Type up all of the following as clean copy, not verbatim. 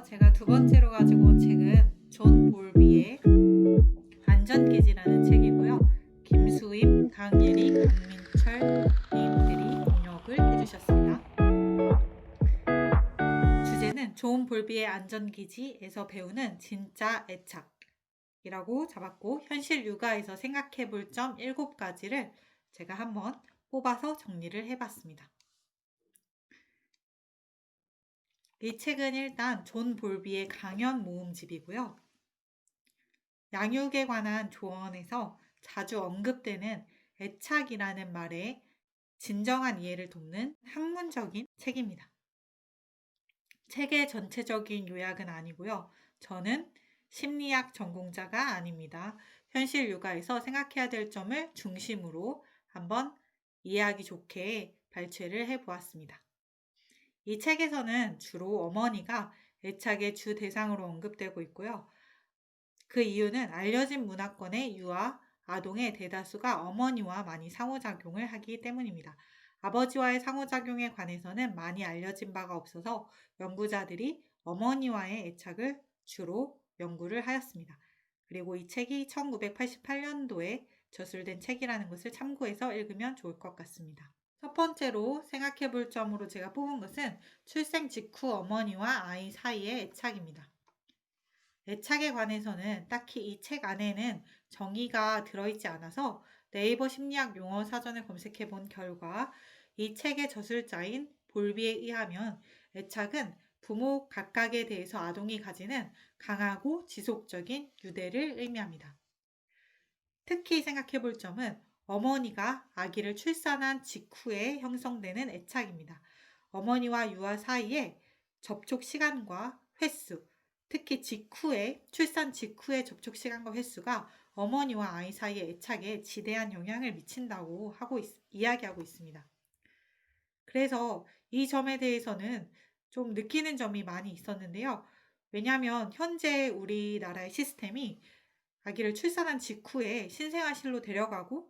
제가 두 번째로 가지고 온 책은 존 볼비의 안전기지라는 책이고요. 김수임, 강예리, 강민철 님들이 번역을 해주셨습니다. 주제는 존 볼비의 안전기지에서 배우는 진짜 애착이라고 잡았고, 현실 육아에서 생각해 볼 점 7가지를 제가 한번 뽑아서 정리를 해봤습니다. 이 책은 일단 존 볼비의 강연 모음집이고요. 양육에 관한 조언에서 자주 언급되는 애착이라는 말의 진정한 이해를 돕는 학문적인 책입니다. 책의 전체적인 요약은 아니고요. 저는 심리학 전공자가 아닙니다. 현실 육아에서 생각해야 될 점을 중심으로 한번 이해하기 좋게 발췌를 해보았습니다. 이 책에서는 주로 어머니가 애착의 주 대상으로 언급되고 있고요. 그 이유는 알려진 문화권의 유아, 아동의 대다수가 어머니와 많이 상호작용을 하기 때문입니다. 아버지와의 상호작용에 관해서는 많이 알려진 바가 없어서 연구자들이 어머니와의 애착을 주로 연구를 하였습니다. 그리고 이 책이 1988년도에 저술된 책이라는 것을 참고해서 읽으면 좋을 것 같습니다. 첫 번째로 생각해 볼 점으로 제가 뽑은 것은 출생 직후 어머니와 아이 사이의 애착입니다. 애착에 관해서는 딱히 이 책 안에는 정의가 들어있지 않아서 네이버 심리학 용어 사전을 검색해 본 결과 이 책의 저술자인 볼비에 의하면 애착은 부모 각각에 대해서 아동이 가지는 강하고 지속적인 유대를 의미합니다. 특히 생각해 볼 점은 어머니가 아기를 출산한 직후에 형성되는 애착입니다. 어머니와 유아 사이에 접촉 시간과 횟수, 특히 출산 직후의 접촉 시간과 횟수가 어머니와 아이 사이의 애착에 지대한 영향을 미친다고 이야기하고 있습니다. 그래서 이 점에 대해서는 좀 느끼는 점이 많이 있었는데요. 왜냐하면 현재 우리나라의 시스템이 아기를 출산한 직후에 신생아실로 데려가고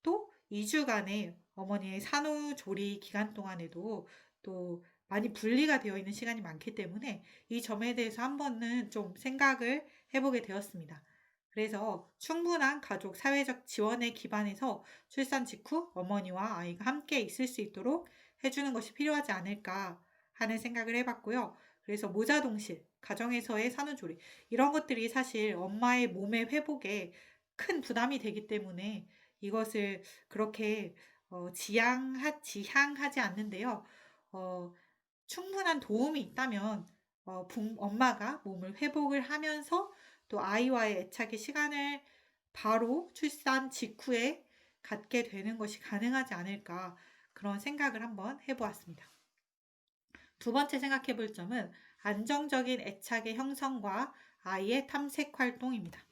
또 2주간의 어머니의 산후조리 기간 동안에도 또 많이 분리가 되어 있는 시간이 많기 때문에 이 점에 대해서 한 번은 좀 생각을 해보게 되었습니다. 그래서 충분한 가족 사회적 지원에 기반해서 출산 직후 어머니와 아이가 함께 있을 수 있도록 해주는 것이 필요하지 않을까 하는 생각을 해봤고요. 그래서 모자동실, 가정에서의 산후조리 이런 것들이 사실 엄마의 몸의 회복에 큰 부담이 되기 때문에 이것을 그렇게 지향하지 않는데요. 충분한 도움이 있다면 엄마가 몸을 회복을 하면서 또 아이와의 애착의 시간을 바로 출산 직후에 갖게 되는 것이 가능하지 않을까 그런 생각을 한번 해보았습니다. 두 번째 생각해 볼 점은 안정적인 애착의 형성과 아이의 탐색 활동입니다.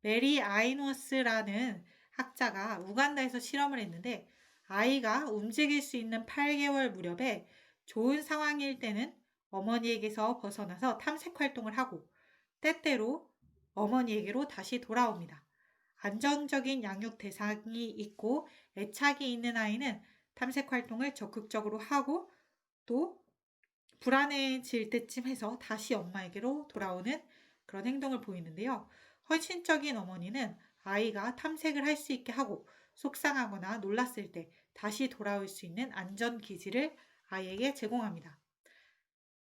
메리 아이노스라는 학자가 우간다에서 실험을 했는데 아이가 움직일 수 있는 8개월 무렵에 좋은 상황일 때는 어머니에게서 벗어나서 탐색 활동을 하고 때때로 어머니에게로 다시 돌아옵니다. 안정적인 양육 대상이 있고 애착이 있는 아이는 탐색 활동을 적극적으로 하고 또 불안해질 때쯤 해서 다시 엄마에게로 돌아오는 그런 행동을 보이는데요. 헌신적인 어머니는 아이가 탐색을 할 수 있게 하고 속상하거나 놀랐을 때 다시 돌아올 수 있는 안전 기지를 아이에게 제공합니다.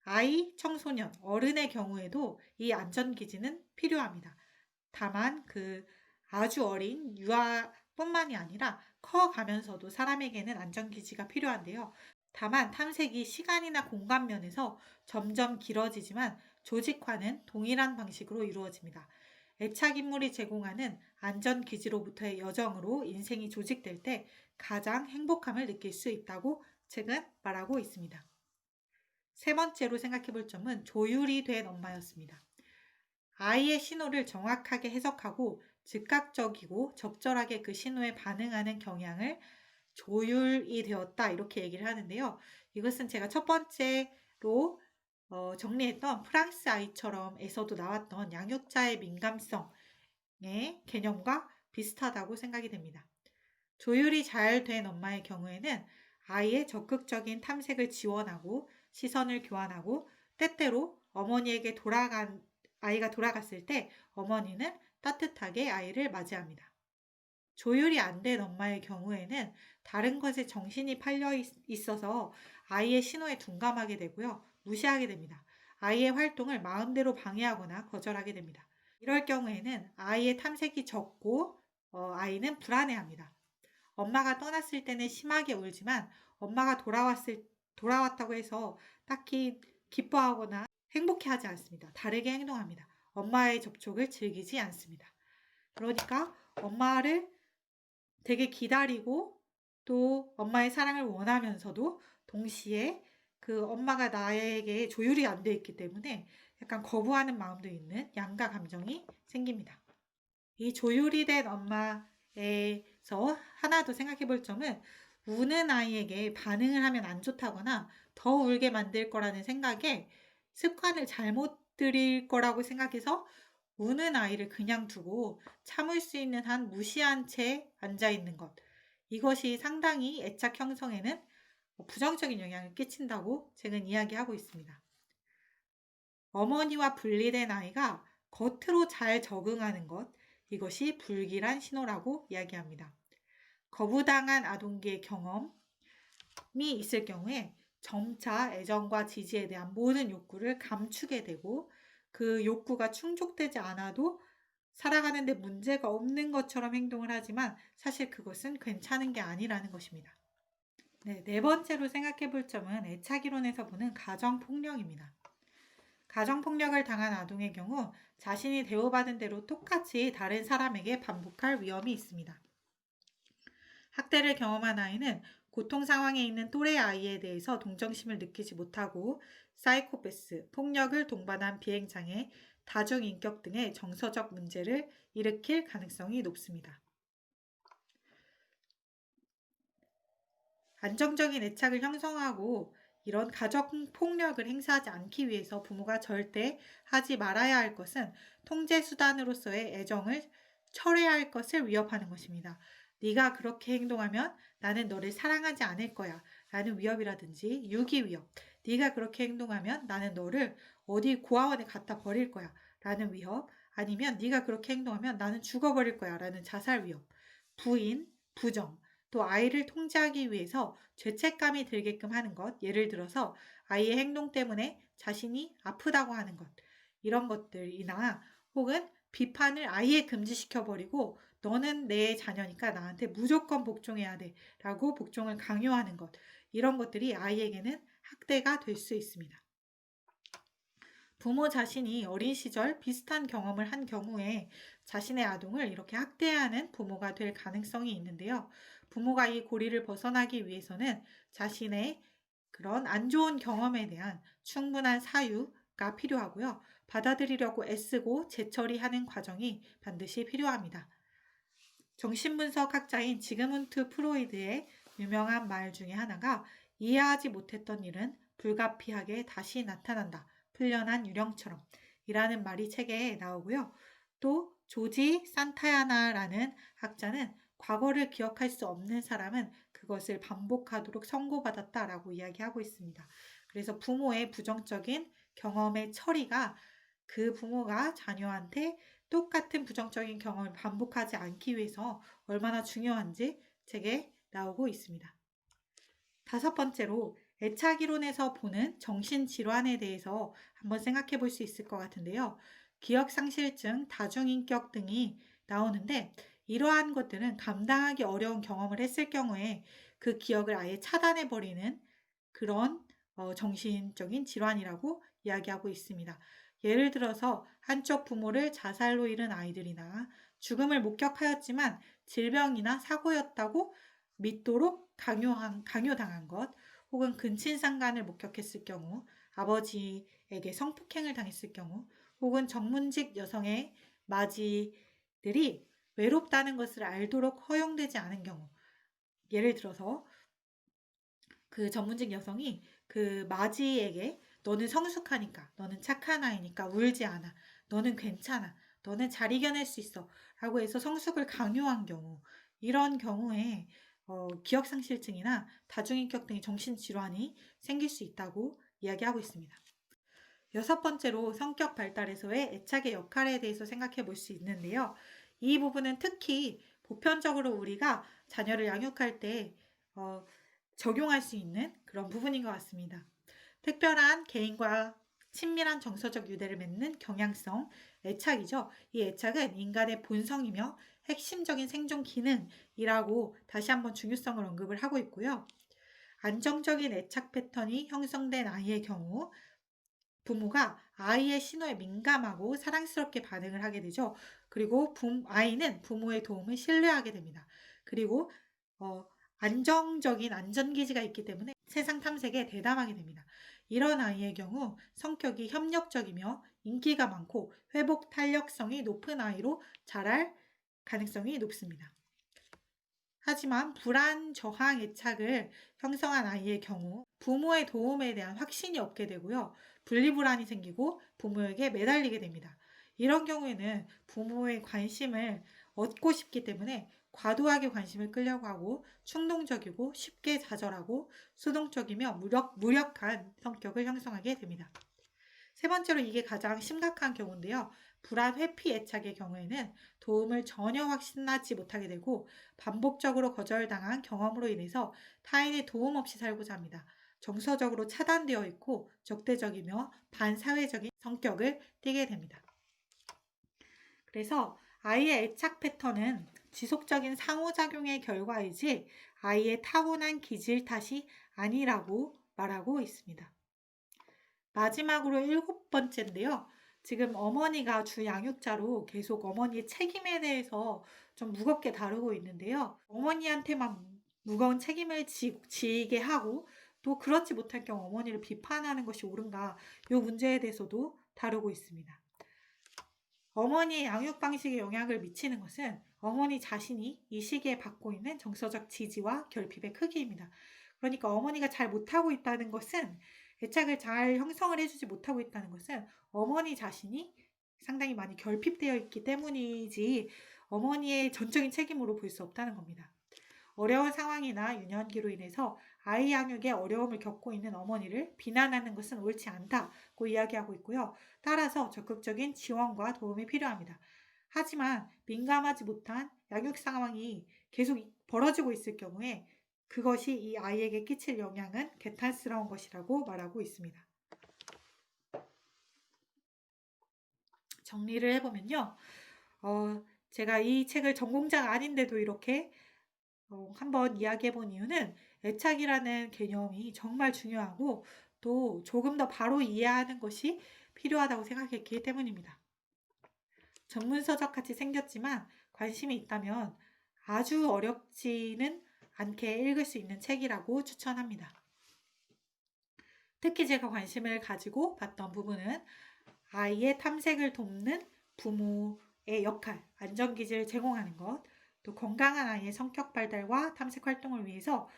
아이, 청소년, 어른의 경우에도 이 안전 기지는 필요합니다. 다만 아주 어린 유아뿐만이 아니라 커가면서도 사람에게는 안전 기지가 필요한데요. 다만 탐색이 시간이나 공간 면에서 점점 길어지지만 조직화는 동일한 방식으로 이루어집니다. 애착 인물이 제공하는 안전 기지로부터의 여정으로 인생이 조직될 때 가장 행복함을 느낄 수 있다고 책은 말하고 있습니다. 세 번째로 생각해 볼 점은 조율이 된 엄마였습니다. 아이의 신호를 정확하게 해석하고 즉각적이고 적절하게 그 신호에 반응하는 경향을 조율이 되었다 이렇게 얘기를 하는데요. 이것은 제가 첫 번째로 정리했던 프랑스 아이처럼에서도 나왔던 양육자의 민감성의 개념과 비슷하다고 생각이 됩니다. 조율이 잘 된 엄마의 경우에는 아이의 적극적인 탐색을 지원하고 시선을 교환하고 때때로 아이가 돌아갔을 때 어머니는 따뜻하게 아이를 맞이합니다. 조율이 안 된 엄마의 경우에는 다른 것에 정신이 팔려 있어서 아이의 신호에 둔감하게 되고요. 무시하게 됩니다. 아이의 활동을 마음대로 방해하거나 거절하게 됩니다. 이럴 경우에는 아이의 탐색이 적고 아이는 불안해합니다. 엄마가 떠났을 때는 심하게 울지만 엄마가 돌아왔다고 해서 딱히 기뻐하거나 행복해하지 않습니다. 다르게 행동합니다. 엄마의 접촉을 즐기지 않습니다. 그러니까 엄마를 되게 기다리고 또 엄마의 사랑을 원하면서도 동시에 그 엄마가 나에게 조율이 안 돼 있기 때문에 약간 거부하는 마음도 있는 양가 감정이 생깁니다. 이 조율이 된 엄마에서 하나 더 생각해 볼 점은 우는 아이에게 반응을 하면 안 좋다거나 더 울게 만들 거라는 생각에 습관을 잘못 들일 거라고 생각해서 우는 아이를 그냥 두고 참을 수 있는 한 무시한 채 앉아 있는 것. 이것이 상당히 애착 형성에는 부정적인 영향을 끼친다고 저는 이야기하고 있습니다. 어머니와 분리된 아이가 겉으로 잘 적응하는 것, 이것이 불길한 신호라고 이야기합니다. 거부당한 아동기의 경험이 있을 경우에 점차 애정과 지지에 대한 모든 욕구를 감추게 되고 그 욕구가 충족되지 않아도 살아가는 데 문제가 없는 것처럼 행동을 하지만 사실 그것은 괜찮은 게 아니라는 것입니다. 네 번째로 생각해 볼 점은 애착이론에서 보는 가정폭력입니다. 가정폭력을 당한 아동의 경우 자신이 대우받은 대로 똑같이 다른 사람에게 반복할 위험이 있습니다. 학대를 경험한 아이는 고통 상황에 있는 또래 아이에 대해서 동정심을 느끼지 못하고 사이코패스, 폭력을 동반한 비행장애, 다중인격 등의 정서적 문제를 일으킬 가능성이 높습니다. 안정적인 애착을 형성하고 이런 가정 폭력을 행사하지 않기 위해서 부모가 절대 하지 말아야 할 것은 통제 수단으로서의 애정을 철회할 것을 위협하는 것입니다. 네가 그렇게 행동하면 나는 너를 사랑하지 않을 거야 라는 위협이라든지 유기 위협, 네가 그렇게 행동하면 나는 너를 어디 고아원에 갖다 버릴 거야 라는 위협, 아니면 네가 그렇게 행동하면 나는 죽어버릴 거야 라는 자살 위협, 부인, 부정, 또 아이를 통제하기 위해서 죄책감이 들게끔 하는 것, 예를 들어서 아이의 행동 때문에 자신이 아프다고 하는 것, 이런 것들이나 혹은 비판을 아예 금지시켜버리고 너는 내 자녀니까 나한테 무조건 복종해야 돼 라고 복종을 강요하는 것, 이런 것들이 아이에게는 학대가 될 수 있습니다. 부모 자신이 어린 시절 비슷한 경험을 한 경우에 자신의 아동을 이렇게 학대하는 부모가 될 가능성이 있는데요. 부모가 이 고리를 벗어나기 위해서는 자신의 그런 안 좋은 경험에 대한 충분한 사유가 필요하고요. 받아들이려고 애쓰고 재처리하는 과정이 반드시 필요합니다. 정신분석 학자인 지그문트 프로이드의 유명한 말 중에 하나가 이해하지 못했던 일은 불가피하게 다시 나타난다. 풀려난 유령처럼 이라는 말이 책에 나오고요. 또 조지 산타야나라는 학자는 과거를 기억할 수 없는 사람은 그것을 반복하도록 선고받았다라고 이야기하고 있습니다. 그래서 부모의 부정적인 경험의 처리가 그 부모가 자녀한테 똑같은 부정적인 경험을 반복하지 않기 위해서 얼마나 중요한지 책에 나오고 있습니다. 다섯 번째로 애착이론에서 보는 정신질환에 대해서 한번 생각해 볼 수 있을 것 같은데요. 기억상실증, 다중인격 등이 나오는데 이러한 것들은 감당하기 어려운 경험을 했을 경우에 그 기억을 아예 차단해 버리는 그런 정신적인 질환이라고 이야기하고 있습니다. 예를 들어서 한쪽 부모를 자살로 잃은 아이들이나 죽음을 목격하였지만 질병이나 사고였다고 믿도록 강요당한 것, 혹은 근친상간을 목격했을 경우, 아버지에게 성폭행을 당했을 경우, 혹은 정문직 여성의 맞이들이 외롭다는 것을 알도록 허용되지 않은 경우, 예를 들어서 그 전문직 여성이 그 맞이에게 너는 성숙하니까, 너는 착한 아이니까 울지 않아, 너는 괜찮아, 너는 잘 이겨낼 수 있어 라고 해서 성숙을 강요한 경우, 이런 경우에 기억상실증이나 다중인격 등의 정신질환이 생길 수 있다고 이야기하고 있습니다. 여섯 번째로 성격 발달에서의 애착의 역할에 대해서 생각해 볼 수 있는데요. 이 부분은 특히 보편적으로 우리가 자녀를 양육할 때 어, 적용할 수 있는 그런 부분인 것 같습니다. 특별한 개인과 친밀한 정서적 유대를 맺는 경향성, 애착이죠. 이 애착은 인간의 본성이며 핵심적인 생존 기능이라고 다시 한번 중요성을 언급을 하고 있고요. 안정적인 애착 패턴이 형성된 아이의 경우 부모가 아이의 신호에 민감하고 사랑스럽게 반응을 하게 되죠. 그리고 아이는 부모의 도움을 신뢰하게 됩니다. 그리고 어, 안정적인 안전기지가 있기 때문에 세상 탐색에 대담하게 됩니다. 이런 아이의 경우 성격이 협력적이며 인기가 많고 회복 탄력성이 높은 아이로 자랄 가능성이 높습니다. 하지만 불안 저항 애착을 형성한 아이의 경우 부모의 도움에 대한 확신이 없게 되고요. 분리불안이 생기고 부모에게 매달리게 됩니다. 이런 경우에는 부모의 관심을 얻고 싶기 때문에 과도하게 관심을 끌려고 하고 충동적이고 쉽게 좌절하고 수동적이며 무력한 성격을 형성하게 됩니다. 세 번째로 이게 가장 심각한 경우인데요. 불안 회피 애착의 경우에는 도움을 전혀 확신하지 못하게 되고 반복적으로 거절당한 경험으로 인해서 타인의 도움 없이 살고자 합니다. 정서적으로 차단되어 있고 적대적이며 반사회적인 성격을 띠게 됩니다. 그래서 아이의 애착 패턴은 지속적인 상호작용의 결과이지 아이의 타고난 기질 탓이 아니라고 말하고 있습니다. 마지막으로 일곱 번째인데요. 지금 어머니가 주 양육자로 계속 어머니의 책임에 대해서 좀 무겁게 다루고 있는데요. 어머니한테만 무거운 책임을 지게 하고 또 그렇지 못할 경우 어머니를 비판하는 것이 옳은가 이 문제에 대해서도 다루고 있습니다. 어머니의 양육 방식에 영향을 미치는 것은 어머니 자신이 이 시기에 받고 있는 정서적 지지와 결핍의 크기입니다. 그러니까 어머니가 잘 못하고 있다는 것은 애착을 잘 형성을 해주지 못하고 있다는 것은 어머니 자신이 상당히 많이 결핍되어 있기 때문이지 어머니의 전적인 책임으로 볼 수 없다는 겁니다. 어려운 상황이나 유년기로 인해서 아이 양육에 어려움을 겪고 있는 어머니를 비난하는 것은 옳지 않다고 이야기하고 있고요. 따라서 적극적인 지원과 도움이 필요합니다. 하지만 민감하지 못한 양육 상황이 계속 벌어지고 있을 경우에 그것이 이 아이에게 끼칠 영향은 개탄스러운 것이라고 말하고 있습니다. 정리를 해보면요. 제가 이 책을 전공자가 아닌데도 이렇게 한번 이야기해본 이유는 애착이라는 개념이 정말 중요하고 또 조금 더 바로 이해하는 것이 필요하다고 생각했기 때문입니다. 전문서적 같이 생겼지만 관심이 있다면 아주 어렵지는 않게 읽을 수 있는 책이라고 추천합니다. 특히 제가 관심을 가지고 봤던 부분은 아이의 탐색을 돕는 부모의 역할, 안전기지를 제공하는 것, 또 건강한 아이의 성격 발달과 탐색 활동을 위해서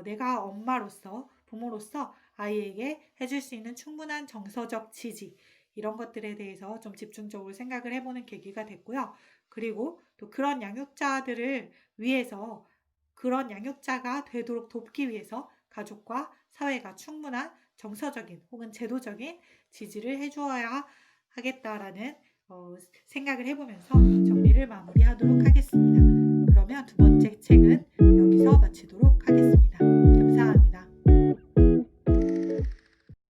내가 엄마로서, 부모로서 아이에게 해줄 수 있는 충분한 정서적 지지, 이런 것들에 대해서 좀 집중적으로 생각을 해보는 계기가 됐고요. 그리고 또 그런 양육자들을 위해서, 그런 양육자가 되도록 돕기 위해서 가족과 사회가 충분한 정서적인 혹은 제도적인 지지를 해주어야 하겠다라는 생각을 해보면서 정리를 마무리하도록 하겠습니다. 그러면 두 번째 책은 여기서 마치도록 하겠습니다.